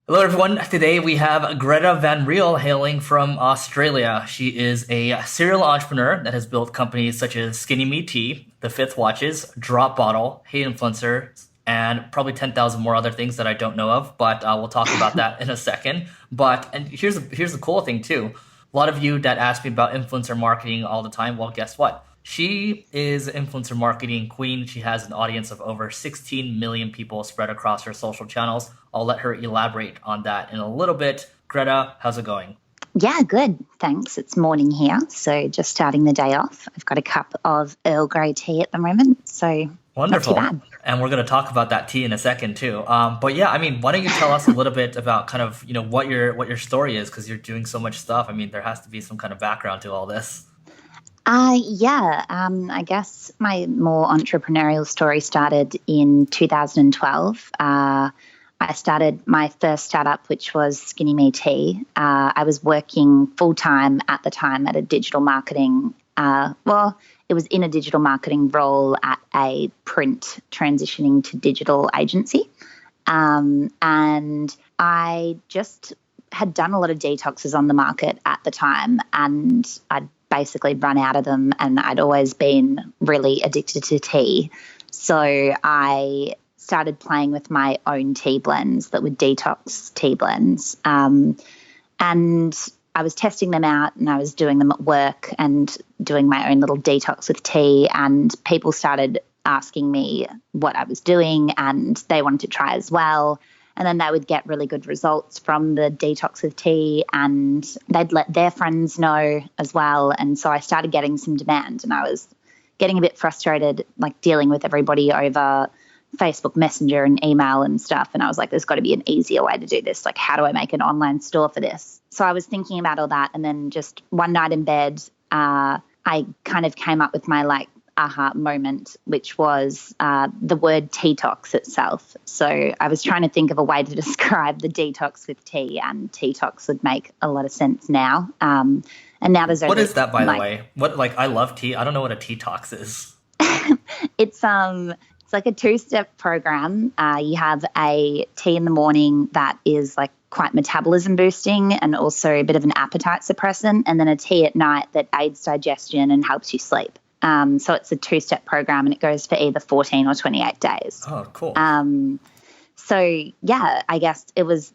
Hello, everyone. Today we have Greta van Riel hailing from Australia. She is a serial entrepreneur that has built companies such as SkinnyMe Tea, The Fifth Watches, Drop Bottle, Hey Influencer, and probably 10,000 more other things that I don't know of, but we'll talk about that in a second. And here's the cool thing too. A lot of you that ask me about influencer marketing all the time, well, guess what? She is influencer marketing queen. She has an audience of over 16 million people spread across her social channels. I'll let her elaborate on that in a little bit. Greta, how's it going? Yeah, good. Thanks. It's morning here. So just starting the day off. I've got a cup of Earl Grey tea at the moment. So not too Wonderful. bad. And we're going to talk about that tea in a second too. But yeah, I mean, why don't you tell us a little bit about kind of, what your story is, because you're doing so much stuff. I mean, there has to be some kind of background to all this. I guess my more entrepreneurial story started in 2012. I started my first startup, which was SkinnyMe Tea. I was working full time at the time at a digital marketing, it was in a digital marketing role at a print transitioning to digital agency. And I just had done a lot of detoxes on the market at the time, and I'd basically run out of them, and I'd always been really addicted to tea. So I started playing with my own tea blends that were detox tea blends. And I was testing them out, and I was doing them at work and doing my own little detox with tea, and people started asking me what I was doing, and they wanted to try as well. And then they would get really good results from the detox of tea, and they'd let their friends know as well. And so I started getting some demand, and I was getting a bit frustrated, like dealing with everybody over Facebook Messenger and email and stuff. And I was like, there's got to be an easier way to do this. Like, how do I make an online store for this? So I was thinking about all that. And then just one night in bed, I kind of came up with my aha moment, which was the word detox itself. So I was trying to think of a way to describe the detox with tea, and detox would make a lot of sense now. And now there's What only is that, by the way? I love tea. I don't know what a tea talks is. it's like a two-step program. You have a tea in the morning that is like quite metabolism boosting and also a bit of an appetite suppressant, and then a tea at night that aids digestion and helps you sleep. So it's a two-step program, and it goes for either 14 or 28 days. Oh, cool. So yeah, I guess it was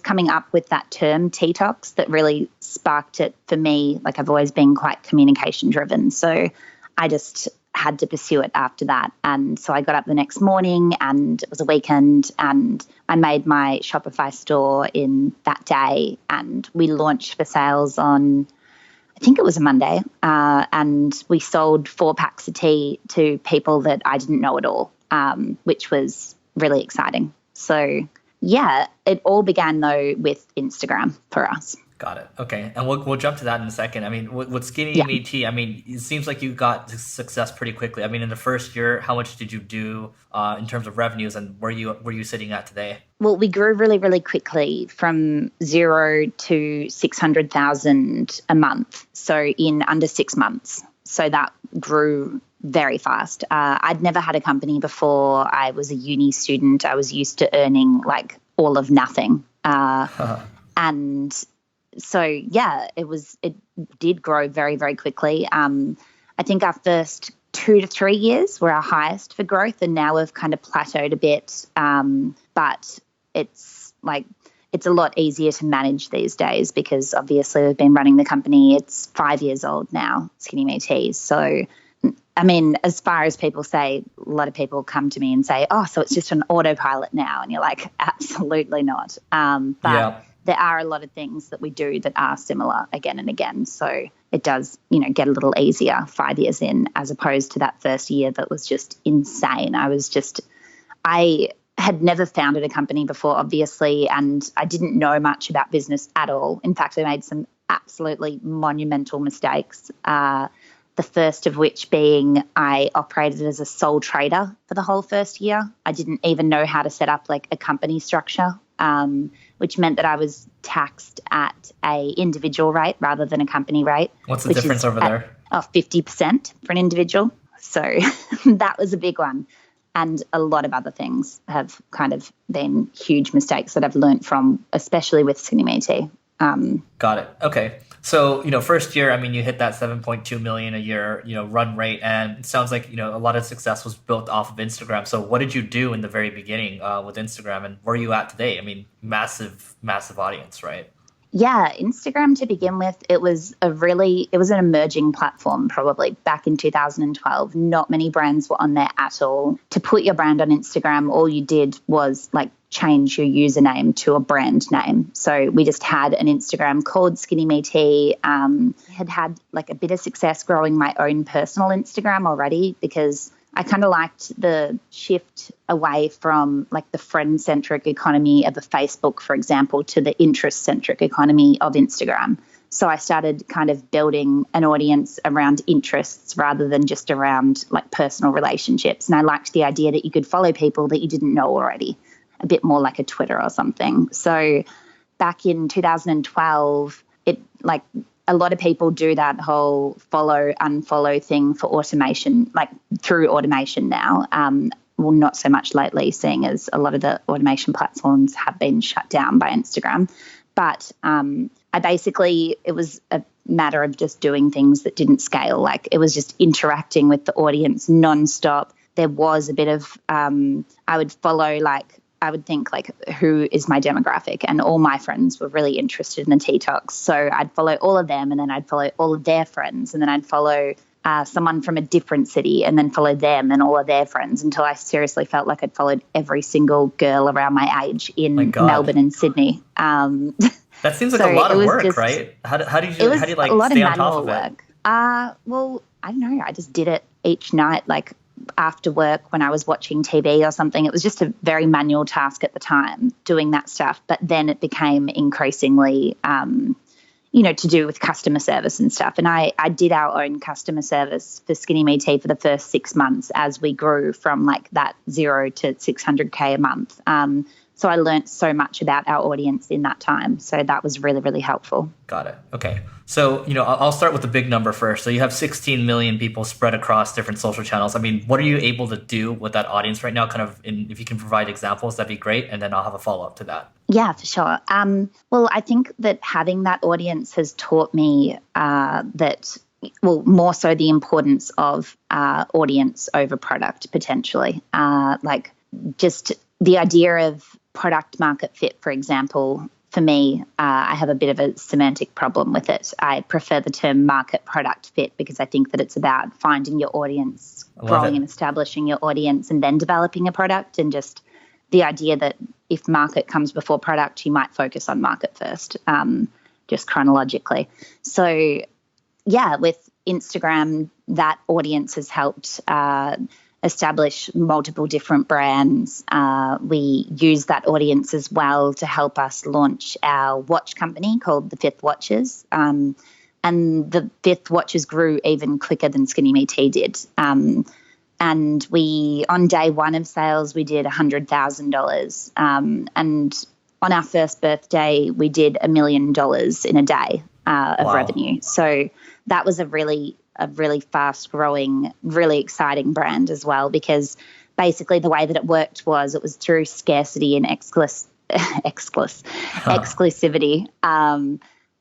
coming up with that term detox that really sparked it for me. Like, I've always been quite communication driven. So I just had to pursue it after that. And so I got up the next morning, and it was a weekend, and I made my Shopify store in that day, and we launched for sales on, I think it was a Monday, and we sold 4 packs of tea to people that I didn't know at all, which was really exciting. So yeah, it all began though with Instagram for us. Got it. Okay. And we'll jump to that in a second. I mean, with Skinny Yeah. Me Tea, I mean, it seems like you got success pretty quickly. I mean, in the first year, how much did you do in terms of revenues, and where you sitting at today? Well, we grew really, really quickly from 0 to 600,000 a month. So in under 6 months. So that grew very fast. I'd never had a company before. I was a uni student. I was used to earning like all of nothing. And so, yeah, it did grow very, very quickly. I think our first 2 to 3 years were our highest for growth, and now we've kind of plateaued a bit. But it's a lot easier to manage these days because obviously we've been running the company. It's 5 years old now, SkinnyMe Tea. So, I mean, as far as people say, a lot of people come to me and say, oh, so it's just an autopilot now. And you're like, absolutely not. But Yeah. there are a lot of things that we do that are similar again and again. So it does, get a little easier 5 years in, as opposed to that first year that was just insane. I had never founded a company before, obviously, and I didn't know much about business at all. In fact, I made some absolutely monumental mistakes. The first of which being I operated as a sole trader for the whole first year. I didn't even know how to set up like a company structure, which meant that I was taxed at a individual rate rather than a company rate. What's the which difference is over there? 50% for an individual. So that was a big one. And a lot of other things have kind of been huge mistakes that I've learned from, especially with SkinnyMe Tea. Got it. Okay. So, first year, I mean, you hit that 7.2 million a year, run rate. And it sounds like, a lot of success was built off of Instagram. So what did you do in the very beginning with Instagram, and where are you at today? I mean, massive, massive audience, right? Yeah, Instagram to begin with, it was an emerging platform probably back in 2012. Not many brands were on there at all. To put your brand on Instagram, all you did was like change your username to a brand name. So we just had an Instagram called SkinnyMe Tea. Had like a bit of success growing my own personal Instagram already, because I kind of liked the shift away from like the friend-centric economy of a Facebook, for example, to the interest-centric economy of Instagram. So I started kind of building an audience around interests rather than just around like personal relationships. And I liked the idea that you could follow people that you didn't know already, a bit more like a Twitter or something. So back in 2012, a lot of people do that whole follow, unfollow thing for automation, like through automation now. Well, not so much lately, seeing as a lot of the automation platforms have been shut down by Instagram. But it was a matter of just doing things that didn't scale. Like it was just interacting with the audience nonstop. There was a bit of, I would think like, who is my demographic? And all my friends were really interested in the Tea Talks. So I'd follow all of them, and then I'd follow all of their friends, and then I'd follow someone from a different city, and then follow them and all of their friends, until I seriously felt like I'd followed every single girl around my age in Melbourne and Sydney. That seems like a lot of work, right? How do you like stay on top of it? Well, I don't know. I just did it each night, like after work when I was watching TV or something. It was just a very manual task at the time, doing that stuff. But then it became increasingly, to do with customer service and stuff. And I did our own customer service for SkinnyMe Tea for the first 6 months as we grew from like that 0 to 600K a month. So I learned so much about our audience in that time. So that was really, really helpful. Got it. Okay. So, I'll start with the big number first. So you have 16 million people spread across different social channels. I mean, what are you able to do with that audience right now? If you can provide examples, that'd be great. And then I'll have a follow-up to that. Yeah, for sure. Well, I think that having that audience has taught me more so the importance of audience over product potentially. Like just the idea of product market fit, for example. For me, I have a bit of a semantic problem with it. I prefer the term market product fit because I think that it's about finding your audience, growing and establishing your audience, and then developing a product. And just the idea that if market comes before product, you might focus on market first, just chronologically. So, yeah, with Instagram, that audience has helped establish multiple different brands. We use that audience as well to help us launch our watch company called the Fifth Watches. And the Fifth Watches grew even quicker than SkinnyMe Tea did. And we, on day one of sales, we did $100,000. And on our first birthday, we did $1 million in a day of revenue. So that was a really fast growing, really exciting brand as well, because basically the way that it worked was it was through scarcity and exclusivity.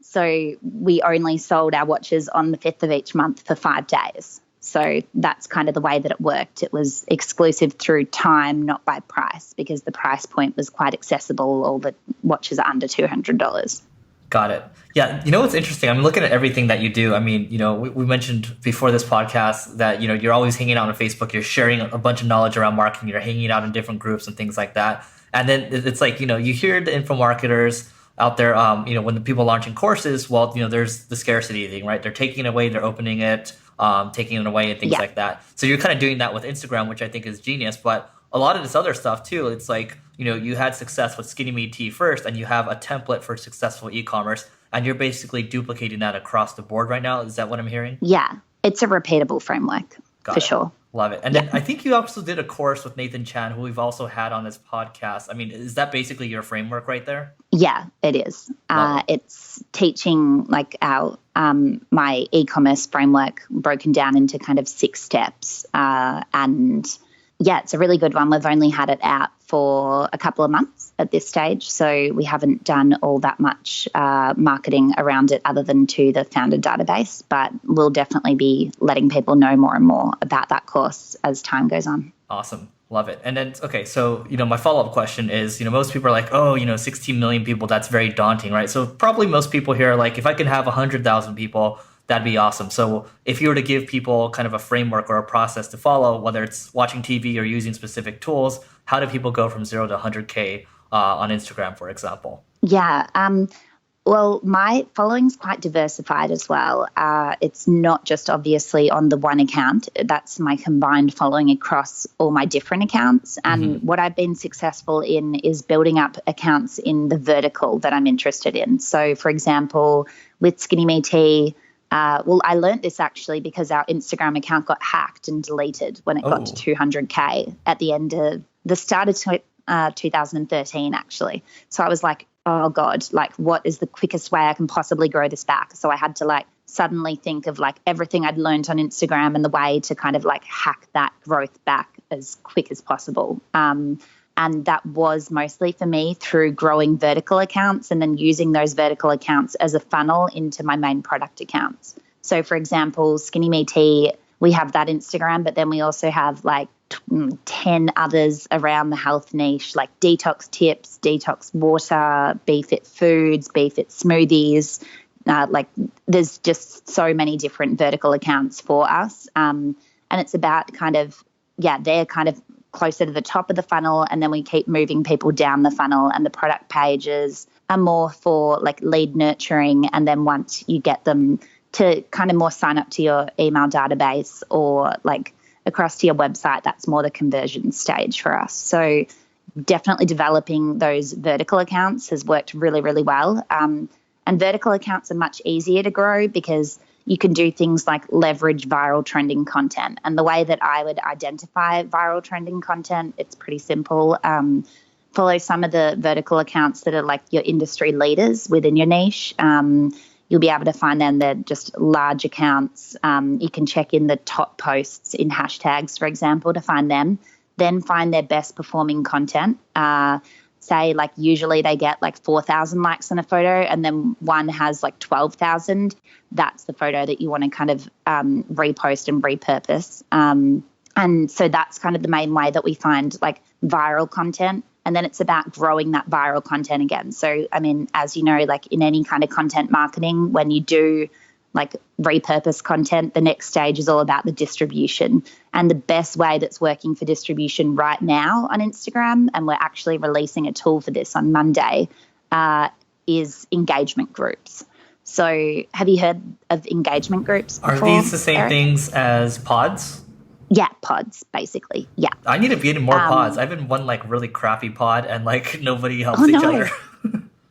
So we only sold our watches on the 5th of each month for 5 days. So that's kind of the way that it worked. It was exclusive through time, not by price, because the price point was quite accessible. All the watches are under $200. Got it. Yeah. What's interesting? I'm looking at everything that you do. I mean, we mentioned before this podcast that, you're always hanging out on Facebook. You're sharing a bunch of knowledge around marketing. You're hanging out in different groups and things like that. And then it's like, you hear the info marketers out there, when the people launching courses, well, there's the scarcity thing, right? They're taking it away, they're opening it, taking it away and things like that. So you're kind of doing that with Instagram, which I think is genius. But a lot of this other stuff too, it's like, you had success with SkinnyMe Tea first, and you have a template for successful e-commerce, and you're basically duplicating that across the board right now. Is that what I'm hearing? Yeah, it's a repeatable framework for sure. Love it. And then I think you also did a course with Nathan Chan, who we've also had on this podcast. I mean, is that basically your framework right there? Yeah, it is. It's teaching like our my e-commerce framework broken down into kind of 6 steps, and Yeah, it's a really good one. We've only had it out for a couple of months at this stage, so we haven't done all that much marketing around it other than to the founder database, but we'll definitely be letting people know more and more about that course as time goes on. Awesome. Love it. And then, okay, so, my follow-up question is, most people are like, oh, 16 million people, that's very daunting, right? So probably most people here are like, if I can have 100,000 people, that'd be awesome. So if you were to give people kind of a framework or a process to follow, whether it's watching TV or using specific tools, how do people go from 0 to 100K on Instagram, for example? Yeah. Well, my following's quite diversified as well. It's not just obviously on the one account. That's my combined following across all my different accounts. And what I've been successful in is building up accounts in the vertical that I'm interested in. So, for example, with SkinnyMe Tea, I learned this actually because our Instagram account got hacked and deleted when it got to 200K at the end of the start of 2013, actually. So I was like, oh God, like what is the quickest way I can possibly grow this back? So I had to like suddenly think of like everything I'd learned on Instagram and the way to kind of like hack that growth back as quick as possible. And that was mostly for me through growing vertical accounts and then using those vertical accounts as a funnel into my main product accounts. So for example, SkinnyMe Tea, we have that Instagram, but then we also have like 10 others around the health niche, like detox tips, detox water, BeFit foods, BeFit smoothies. Like there's just so many different vertical accounts for us. And it's about kind of, they're kind of closer to the top of the funnel, and then we keep moving people down the funnel, and the product pages are more for like lead nurturing. And then once you get them to kind of more sign up to your email database or like across to your website, that's more the conversion stage for us. So definitely developing those vertical accounts has worked really, really well. And vertical accounts are much easier to grow because you can do things like leverage viral trending content. And the way that I would identify viral trending content, it's pretty simple. Follow some of the vertical accounts that are like your industry leaders within your niche. You'll be able to find them. They're just large accounts. You can check in the top posts in hashtags, for example, to find them. Then find their best performing content. Say like usually they get like 4,000 likes on a photo and then one has like 12,000. That's the photo that you want to kind of repost and repurpose. And so that's kind of the main way that we find like viral content. And then it's about growing that viral content again. So, I mean, as you know, like in any kind of content marketing, when you do like repurpose content, the next stage is all about the distribution. And the best way that's working for distribution right now on Instagram, and we're actually releasing a tool for this on Monday, is engagement groups. So have you heard of engagement groups before? Are these the same things as pods? Yeah, pods, basically. Yeah. I need to be in more pods. I've been one like really crappy pod and like nobody helps each other.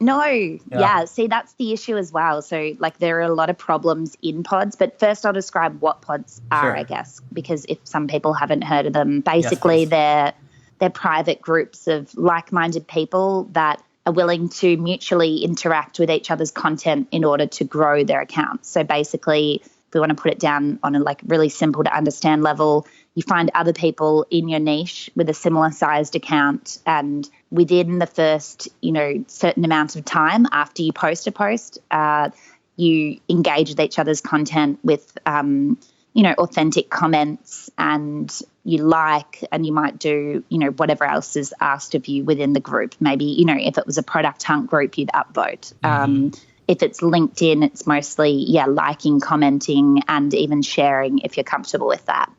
No. Yeah. See, that's the issue as well. So like there are a lot of problems in pods, but first I'll describe what pods are, I guess, because if some people haven't heard of them, basically they're private groups of like-minded people that are willing to mutually interact with each other's content in order to grow their accounts. So basically, if we want to put it down on a like really simple to understand level, you find other people in your niche with a similar sized account, and within the first, certain amount of time after you post a post, you engage with each other's content with, authentic comments, and you like, and you might do, whatever else is asked of you within the group. Maybe, if it was a product hunt group, you'd upvote. If it's LinkedIn, it's mostly, liking, commenting, and even sharing if you're comfortable with that.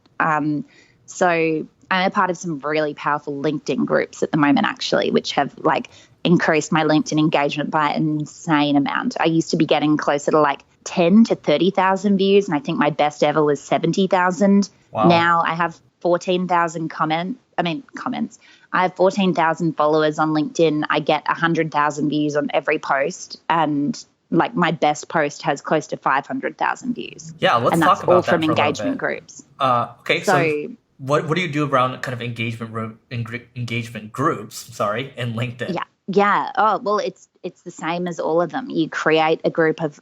So I'm a part of some really powerful LinkedIn groups at the moment, actually, which have like increased my LinkedIn engagement by an insane amount. I used to be getting closer to like 10 to 30,000 views, and I think my best ever was 70,000. Wow. Now I have 14,000 comments. I have 14,000 followers on LinkedIn. I get 100,000 views on every post, and like my best post has close to 500,000 views. Yeah, let's talk about that. And that's all from engagement groups. Okay, so what do you do around kind of engagement groups? In LinkedIn? Yeah. Yeah. Oh, well, it's the same as all of them. You create a group of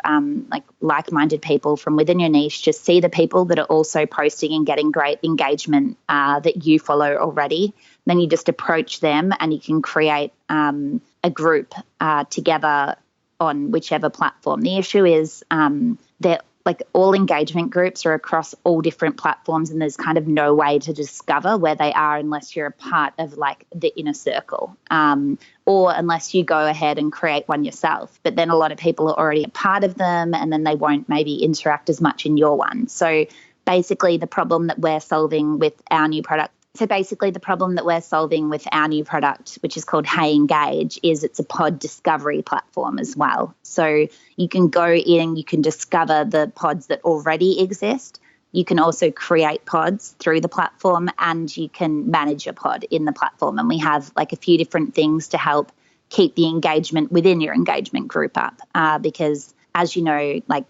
like-minded people from within your niche. Just see the people that are also posting and getting great engagement that you follow already. Then you just approach them, and you can create a group together on whichever platform. The issue is that like all engagement groups are across all different platforms, and there's kind of no way to discover where they are unless you're a part of like the inner circle, or unless you go ahead and create one yourself. But then a lot of people are already a part of them, and then they won't maybe interact as much in your one. So basically the problem that we're solving with our new product, which is called Hey Engage, is it's a pod discovery platform as well. So you can go in, you can discover the pods that already exist. You can also create pods through the platform, and you can manage your pod in the platform. And we have like a few different things to help keep the engagement within your engagement group up, because as you know, like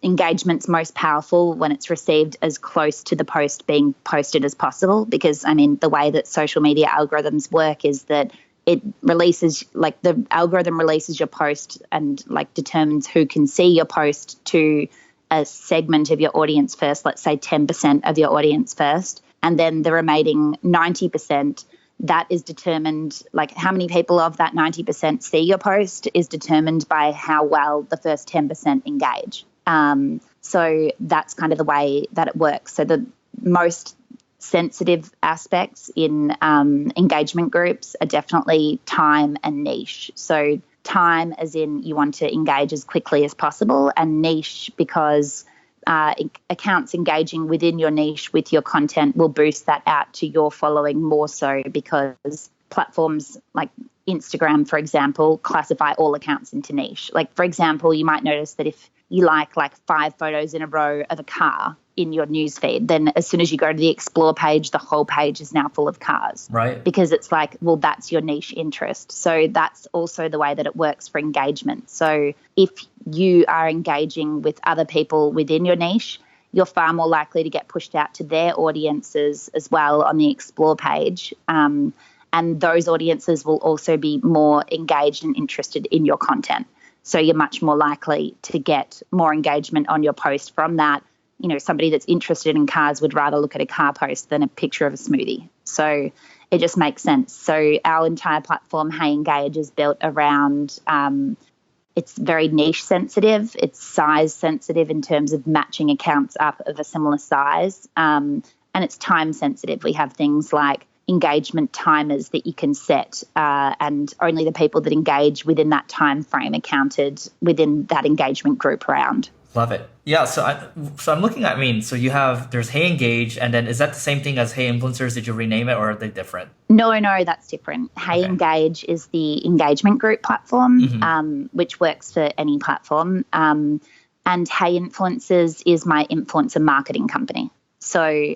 engagement's most powerful when it's received as close to the post being posted as possible, because I mean the way that social media algorithms work is that it releases, like the algorithm releases your post and like determines who can see your post to a segment of your audience first, let's say 10% of your audience first, and then the remaining 90%, that is determined, like how many people of that 90% see your post is determined by how well the first 10% engage. So that's kind of the way that it works. So the most sensitive aspects in engagement groups are definitely time and niche. So time as in you want to engage as quickly as possible, and niche because accounts engaging within your niche with your content will boost that out to your following more so, because platforms like Instagram, for example, classify all accounts into niche. Like, for example, you might notice that if you like 5 photos in a row of a car in your newsfeed, then as soon as you go to the explore page, the whole page is now full of cars. Right. Because it's like, well, that's your niche interest. So that's also the way that it works for engagement. So if you are engaging with other people within your niche, you're far more likely to get pushed out to their audiences as well on the explore page. And those audiences will also be more engaged and interested in your content. So you're much more likely to get more engagement on your post from that. You know, somebody that's interested in cars would rather look at a car post than a picture of a smoothie. So it just makes sense. So our entire platform, Hey Engage, is built around, it's very niche sensitive. It's size sensitive in terms of matching accounts up of a similar size. And it's time sensitive. We have things like engagement timers that you can set, and only the people that engage within that time frame are counted within that engagement group round. Love it. Yeah, so I'm looking at, so there's Hey Engage, and then is that the same thing as Hey Influencers? Did you rename it, or are they different? No, that's different. Hey Engage is the engagement group platform, which works for any platform. And Hey Influencers is my influencer marketing company. So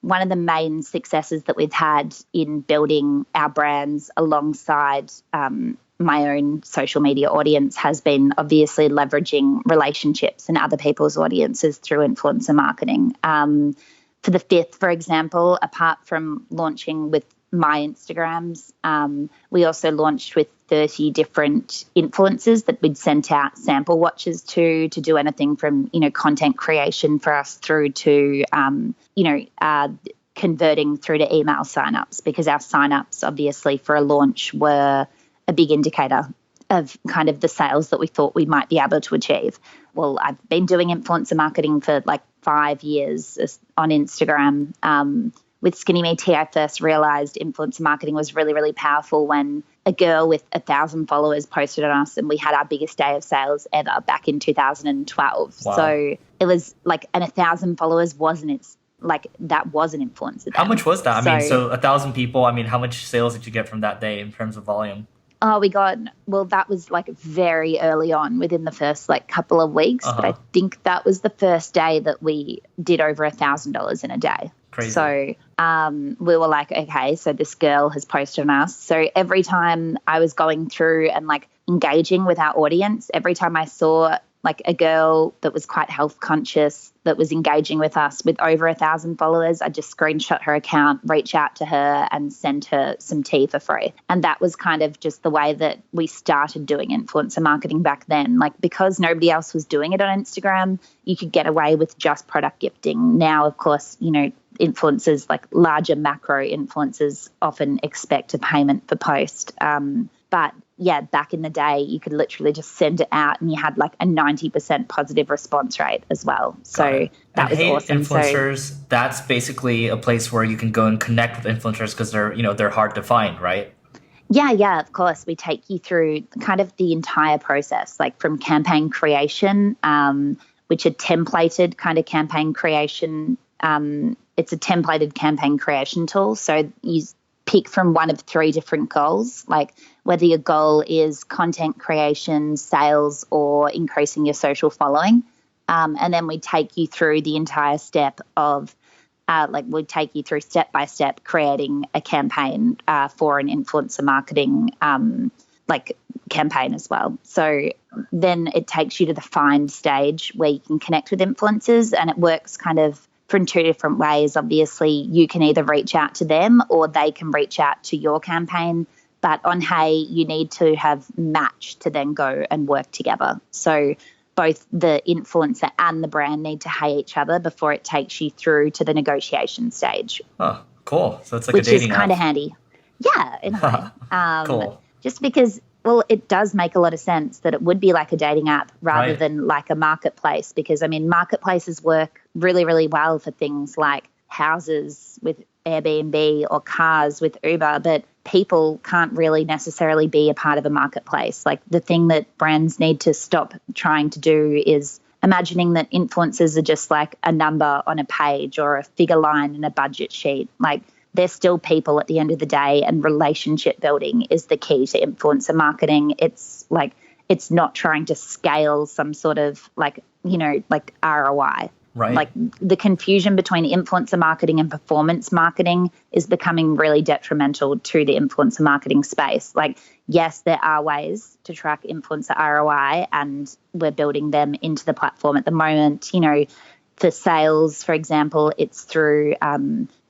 one of the main successes that we've had in building our brands alongside my own social media audience has been obviously leveraging relationships and other people's audiences through influencer marketing. For the fifth, for example, apart from launching with my Instagrams, we also launched with 30 different influencers that we'd sent out sample watches to do anything from, content creation for us through to, converting through to email signups, because our signups obviously for a launch were a big indicator of kind of the sales that we thought we might be able to achieve. Well, I've been doing influencer marketing for 5 years on Instagram. With SkinnyMe Tea, I first realized influencer marketing was really, really powerful when a girl with 1,000 followers posted on us, and we had our biggest day of sales ever back in 2012. Wow. So it was and 1,000 followers that was an influencer then. How much was that? So 1,000 people, how much sales did you get from that day in terms of volume? Oh, that was very early on within the first couple of weeks. But I think that was the first day that we did over $1,000 in a day. Crazy. So we were okay, so this girl has posted on us. So every time I was going through and engaging with our audience, every time I saw like a girl that was quite health conscious that was engaging with us with over 1,000 followers. I just screenshot her account, reach out to her and send her some tea for free. And that was kind of just the way that we started doing influencer marketing back then. Like, because nobody else was doing it on Instagram, you could get away with just product gifting. Now, of course, you know, influencers, like larger macro influencers, often expect a payment for post. But yeah, back in the day, you could literally just send it out and you had like a 90% positive response rate as well. So that was awesome. Influencers, that's basically a place where you can go and connect with influencers because they're hard to find, right? Yeah, of course. We take you through kind of the entire process, like from campaign creation, which are templated kind of campaign creation. It's a templated campaign creation tool. So you pick from one of 3 different goals, like whether your goal is content creation, sales, or increasing your social following. And then we take you through the entire step of, we take you through step by step creating a campaign for an influencer marketing campaign as well. So then it takes you to the find stage where you can connect with influencers, and it works kind of from 2 different ways. Obviously, you can either reach out to them or they can reach out to your campaign. But on Hey, you need to have matched to then go and work together. So both the influencer and the brand need to hey each other before it takes you through to the negotiation stage. Oh, cool. So it's like which a dating is kind of app. handy. Yeah, in a way. Cool. Just because, well, it does make a lot of sense that it would be like a dating app rather Right. than like a marketplace, because, I mean, marketplaces work really, really well for things like houses with Airbnb or cars with Uber, but people can't really necessarily be a part of a marketplace. Like, the thing that brands need to stop trying to do is imagining that influencers are just like a number on a page or a figure line in a budget sheet. Like, they're still people at the end of the day, and relationship building is the key to influencer marketing. It's like, it's not trying to scale some sort of like ROI. Right. Like, the confusion between influencer marketing and performance marketing is becoming really detrimental to the influencer marketing space. Like, yes, there are ways to track influencer ROI, and we're building them into the platform at the moment. For sales, for example, it's through,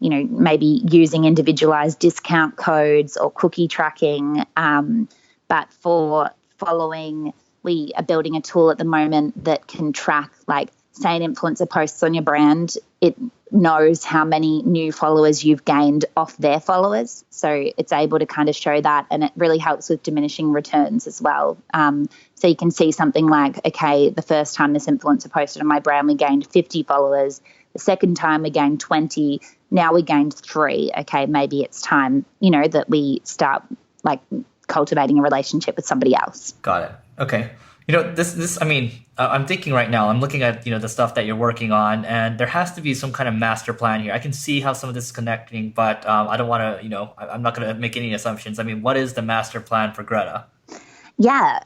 maybe using individualized discount codes or cookie tracking. But for following, we are building a tool at the moment that can track, like, say an influencer posts on your brand, it knows how many new followers you've gained off their followers. So it's able to kind of show that, and it really helps with diminishing returns as well. So you can see something like, okay, the first time this influencer posted on my brand, we gained 50 followers. The second time we gained 20. Now we gained 3. Okay, maybe it's time, that we start like cultivating a relationship with somebody else. Got it. Okay. I'm thinking right now, I'm looking at, the stuff that you're working on, and there has to be some kind of master plan here. I can see how some of this is connecting, but I don't want to, I'm not going to make any assumptions. I mean, what is the master plan for Greta? Yeah.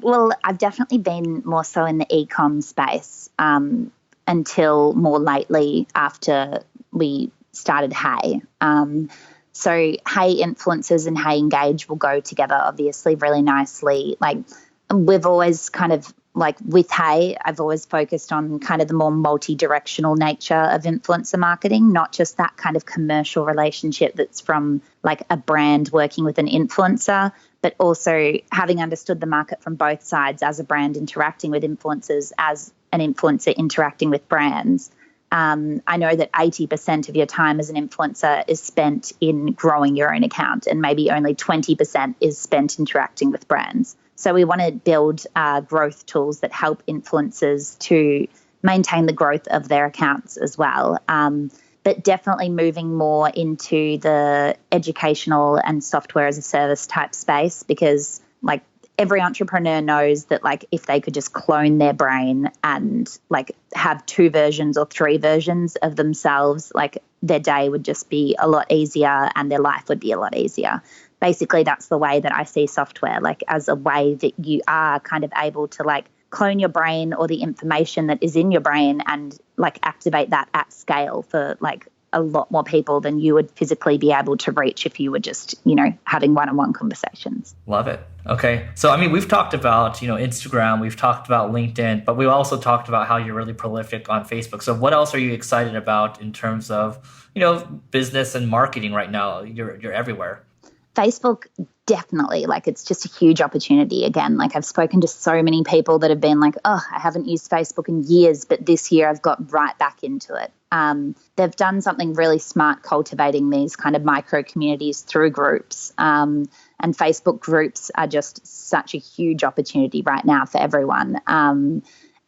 Well, I've definitely been more so in the e-com space until more lately after we started Hey. So Hey Influencers and Hey Engage will go together, obviously, really nicely. Like, we've always kind of, like, with Hey, I've always focused on kind of the more multi-directional nature of influencer marketing, not just that kind of commercial relationship that's from like a brand working with an influencer, but also having understood the market from both sides, as a brand interacting with influencers, as an influencer interacting with brands. I know that 80% of your time as an influencer is spent in growing your own account, and maybe only 20% is spent interacting with brands. So we want to build growth tools that help influencers to maintain the growth of their accounts as well. But definitely moving more into the educational and software as a service type space, because like every entrepreneur knows that, like, if they could just clone their brain and like have 2 versions or 3 versions of themselves, like their day would just be a lot easier and their life would be a lot easier. Basically, that's the way that I see software, like as a way that you are kind of able to like clone your brain or the information that is in your brain and like activate that at scale for like a lot more people than you would physically be able to reach if you were just, having one-on-one conversations. Love it. Okay. So, I mean, we've talked about, Instagram, we've talked about LinkedIn, but we also talked about how you're really prolific on Facebook. So what else are you excited about in terms of, business and marketing right now? You're everywhere. Facebook, definitely. Like, it's just a huge opportunity again. Like, I've spoken to so many people that have been like, oh, I haven't used Facebook in years, but this year I've got right back into it. They've done something really smart cultivating these kind of micro communities through groups. And Facebook groups are just such a huge opportunity right now for everyone.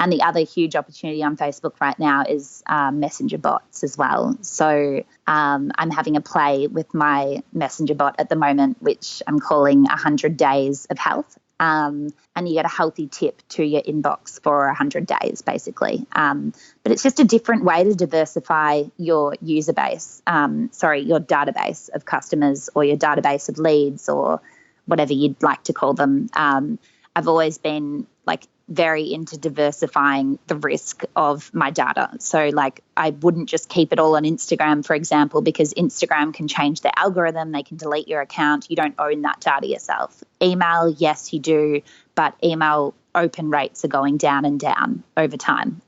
And the other huge opportunity on Facebook right now is messenger bots as well. So I'm having a play with my messenger bot at the moment, which I'm calling 100 Days of Health. And you get a healthy tip to your inbox for 100 days, basically. But it's just a different way to diversify your user base, your database of customers or your database of leads or whatever you'd like to call them. I've always been very into diversifying the risk of my data. So I wouldn't just keep it all on Instagram, for example, because Instagram can change their algorithm. They can delete your account. You don't own that data yourself. Email, yes, you do, but email open rates are going down and down over time.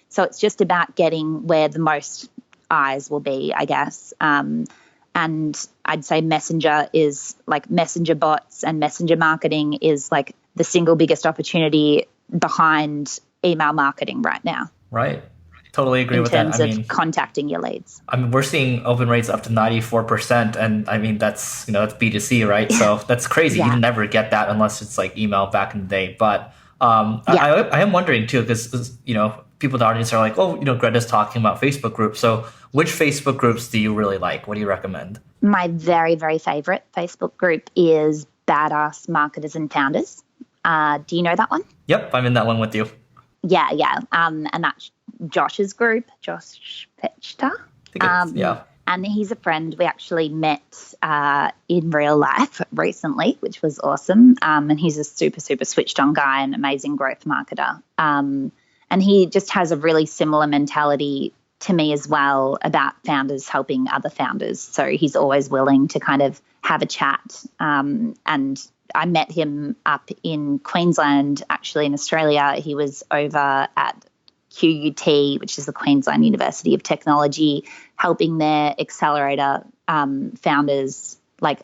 So it's just about getting where the most eyes will be, I guess. And I'd say messenger bots and messenger marketing is the single biggest opportunity behind email marketing right now. Right. Totally agree with that. In terms of contacting your leads. I mean, we're seeing open rates up to 94%. And I mean, that's B2C, right? So that's crazy. Yeah. You never get that unless it's email back in the day. But I am wondering too, because, people in the audience are like, oh, Greta's talking about Facebook groups. So which Facebook groups do you really like? What do you recommend? My very, very favorite Facebook group is Badass Marketers and Founders. Do you know that one? Yep, I'm in that one with you. Yeah. And that's Josh's group, Josh Fetchter. And he's a friend. We actually met in real life recently, which was awesome. And he's a super, super switched on guy and amazing growth marketer. And he just has a really similar mentality to me as well about founders helping other founders. So he's always willing to kind of have a chat. And I met him up in Queensland, actually in Australia. He was over at QUT, which is the Queensland University of Technology, helping their accelerator founders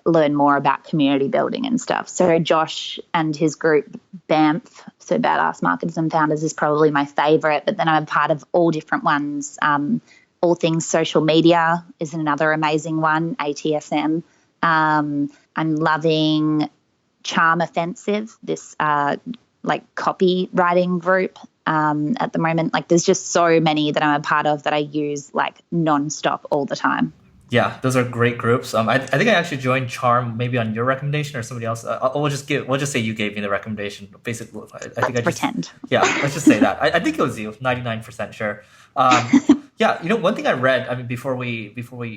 learn more about community building and stuff. So Josh and his group, BAMF, so Badass Marketers and Founders, is probably my favorite, but then I'm a part of all different ones. All Things Social Media is another amazing one, ATSM. I'm loving Charm Offensive, this copywriting group at the moment. There's just so many that I'm a part of that I use nonstop all the time. Yeah, those are great groups. I think I actually joined Charm maybe on your recommendation or somebody else. We'll just say you gave me the recommendation. Basically, pretend. Let's just say that. I think it was you. 99% sure. One thing I read. I mean, before we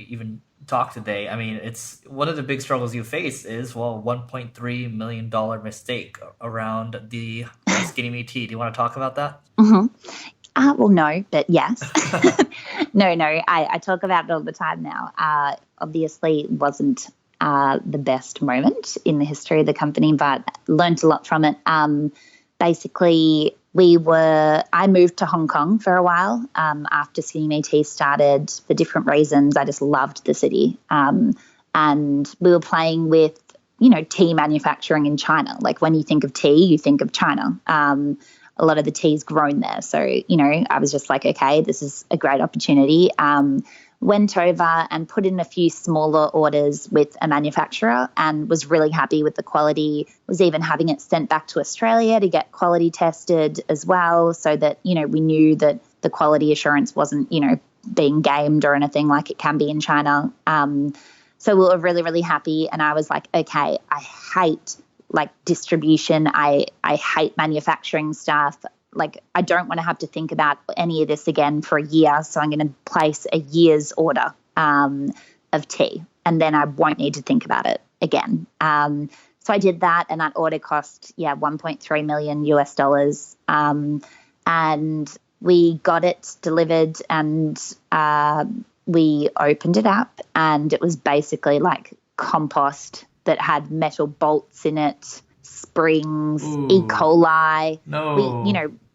even talk today. I mean, it's one of the big struggles you face is $1.3 million mistake around the SkinnyMe Tea. Do you want to talk about that? Mm-hmm. Well, no, but yes. No, I talk about it all the time now. Obviously, it wasn't the best moment in the history of the company, but learned a lot from it. Basically, I moved to Hong Kong for a while after SkinnyMe Tea started for different reasons. I just loved the city. And we were playing with, tea manufacturing in China. When you think of tea, you think of China. A lot of the tea is grown there. So, I was just like, okay, this is a great opportunity. Went over and put in a few smaller orders with a manufacturer and was really happy with the quality. Was even having it sent back to Australia to get quality tested as well, so that, we knew that the quality assurance wasn't, being gamed or anything like it can be in China. So we were really, really happy. And I was like, okay, I hate distribution. I hate manufacturing stuff. I don't want to have to think about any of this again for a year. So I'm going to place a year's order of tea, and then I won't need to think about it again. So I did that, and that order cost, $1.3 million US. And we got it delivered, and we opened it up and it was basically like compost that had metal bolts in it, springs, E. coli. No.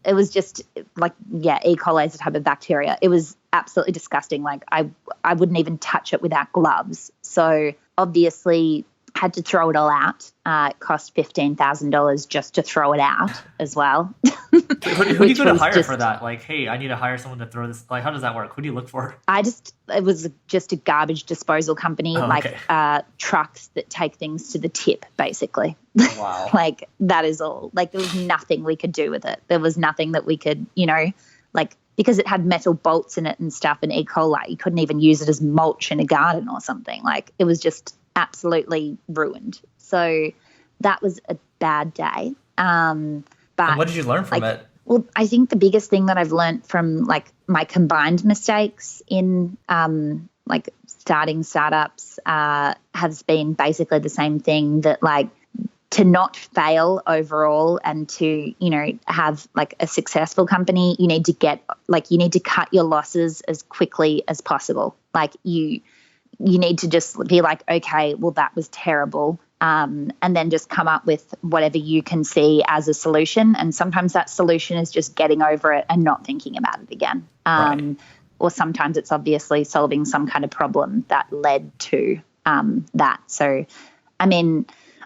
It was just like, E. coli is a type of bacteria. It was absolutely disgusting. Like I wouldn't even touch it without gloves. So obviously had to throw it all out. It cost $15,000 just to throw it out as well. Who do you go to hire for that? Like, hey, I need to hire someone to throw this. Like, how does that work? Who do you look for? It was just a garbage disposal company, trucks that take things to the tip, basically. Wow. Like, that is all. Like, there was nothing we could do with it. There was nothing that we could, because it had metal bolts in it and stuff and E. coli, you couldn't even use it as mulch in a garden or something. Like, it was just absolutely ruined. So that was a bad day. But and what did you learn from it? Well, I think the biggest thing that I've learned from like my combined mistakes in starting startups has been basically the same thing, that like to not fail overall and to, have like a successful company, you need to cut your losses as quickly as possible. Like you need to just be like, okay, well, that was terrible. And then just come up with whatever you can see as a solution. And sometimes that solution is just getting over it and not thinking about it again. Right. Or sometimes it's obviously solving some kind of problem that led to that. So, I mean,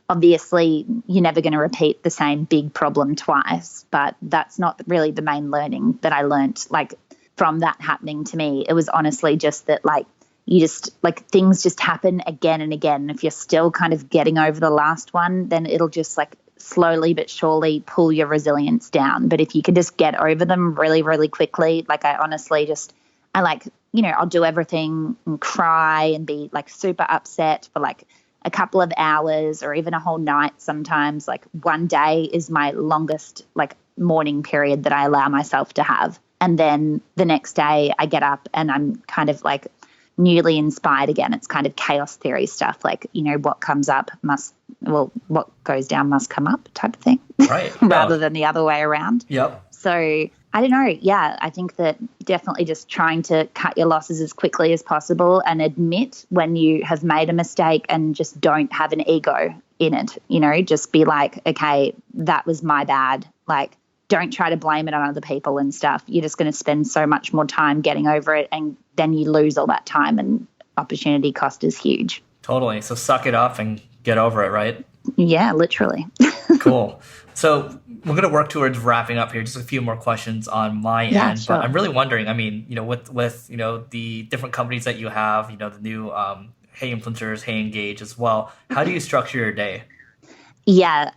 obviously you're never going to repeat the same big problem twice, but that's not really the main learning that I learned, like, from that happening to me. It was honestly just that, like, you just like things just happen again and again. If you're still kind of getting over the last one, then it'll just like slowly but surely pull your resilience down. But if you can just get over them really, really quickly, like I honestly I'll do everything and cry and be like super upset for like a couple of hours or even a whole night sometimes. Like one day is my longest like morning period that I allow myself to have. And then the next day I get up and I'm kind of like newly inspired again. It's kind of chaos theory stuff, like, what comes up what goes down must come up type of thing. Right. Rather than the other way around. Yep. So I don't know. Yeah, I think that definitely just trying to cut your losses as quickly as possible and admit when you have made a mistake and just don't have an ego in it. Just be like, okay, that was my bad. Like, don't try to blame it on other people and stuff. You're just going to spend so much more time getting over it, and then you lose all that time, and opportunity cost is huge. Totally. So suck it up and get over it, right? Yeah, literally. Cool. So we're going to work towards wrapping up here. Just a few more questions on my end. Sure. But I'm really wondering, I mean, with the different companies that you have, the new Hey Influencers, Hey Engage as well, how do you structure your day? Yeah,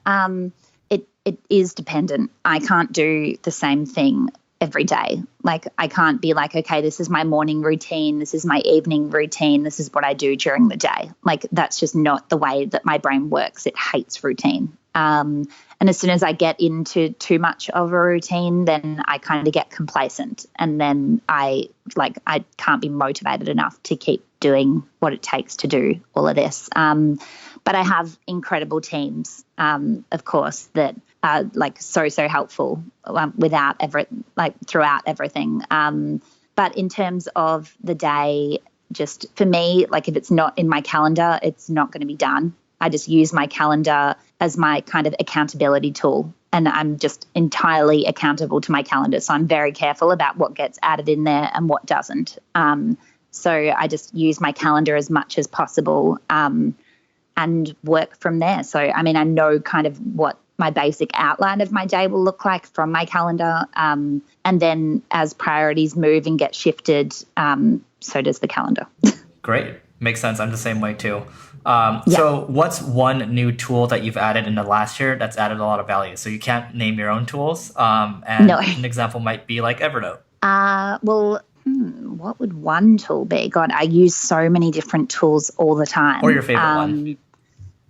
it is dependent. I can't do the same thing every day. Like, I can't be like, okay, this is my morning routine, this is my evening routine, this is what I do during the day. Like, that's just not the way that my brain works. It hates routine. And as soon as I get into too much of a routine, then I kind of get complacent, and then I can't be motivated enough to keep doing what it takes to do all of this. But I have incredible teams, of course, that are like so helpful throughout everything. But in terms of the day, just for me, like if it's not in my calendar, it's not going to be done. I just use my calendar as my kind of accountability tool, and I'm just entirely accountable to my calendar. So I'm very careful about what gets added in there and what doesn't. So I just use my calendar as much as possible and work from there. So, I mean, I know kind of what my basic outline of my day will look like from my calendar. And then as priorities move and get shifted, so does the calendar. Great. Makes sense. I'm the same way too. So what's one new tool that you've added in the last year that's added a lot of value? So you can't name your own tools. And No. An example might be like Evernote. What would one tool be? God, I use so many different tools all the time. Or your favorite one.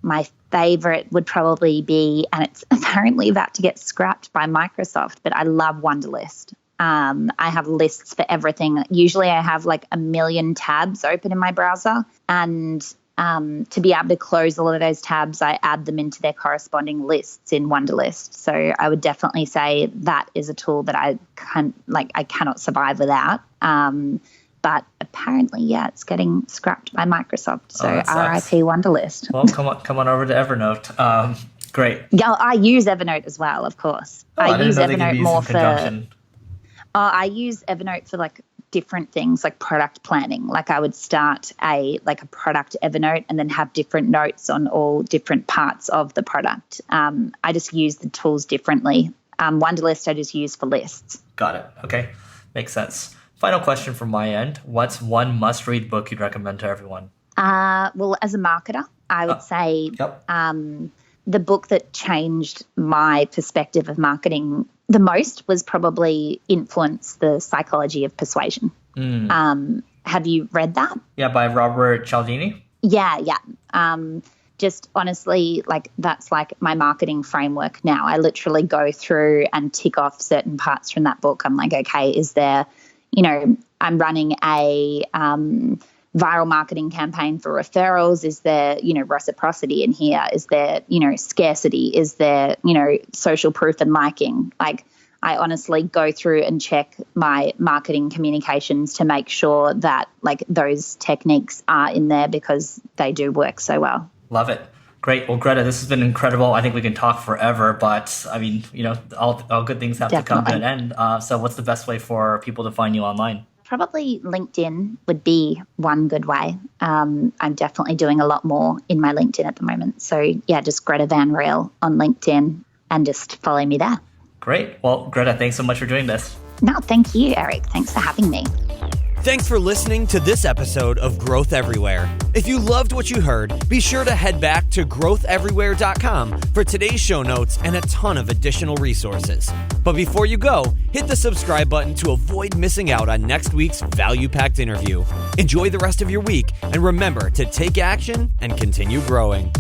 My favorite would probably be, and it's apparently about to get scrapped by Microsoft, but I love Wunderlist. I have lists for everything. Usually I have like 1 million tabs open in my browser, and to be able to close all of those tabs, I add them into their corresponding lists in Wunderlist. So I would definitely say that is a tool that I cannot survive without. But but apparently, it's getting scrapped by Microsoft. So RIP Wunderlist. Well, come on over to Evernote. Great. Yeah, I use Evernote as well, of course. I use Evernote more for. I use Evernote for like different things, like product planning. Like I would start a product Evernote and then have different notes on all different parts of the product. I just use the tools differently. Wunderlist I just use for lists. Got it. Okay, makes sense. Final question from my end: what's one must-read book you'd recommend to everyone? Well, as a marketer, I would say the book that changed my perspective of marketing the most was probably Influence, The Psychology of Persuasion. Have you read that? Yeah, by Robert Cialdini? Yeah. Just honestly, like that's like my marketing framework now. I literally go through and tick off certain parts from that book. I'm like, okay, is there, I'm running a viral marketing campaign for referrals. Is there, reciprocity in here? Is there, scarcity? Is there, social proof and liking? Like I honestly go through and check my marketing communications to make sure that like those techniques are in there because they do work so well. Love it. Great. Well, Greta, this has been incredible. I think we can talk forever, but I mean, all good things have to come to an end. So what's the best way for people to find you online? Probably LinkedIn would be one good way. I'm definitely doing a lot more in my LinkedIn at the moment. So yeah, just Gretta van Riel on LinkedIn and just follow me there. Great. Well, Greta, thanks so much for doing this. No, thank you, Eric. Thanks for having me. Thanks for listening to this episode of Growth Everywhere. If you loved what you heard, be sure to head back to growtheverywhere.com for today's show notes and a ton of additional resources. But before you go, hit the subscribe button to avoid missing out on next week's value-packed interview. Enjoy the rest of your week, and remember to take action and continue growing.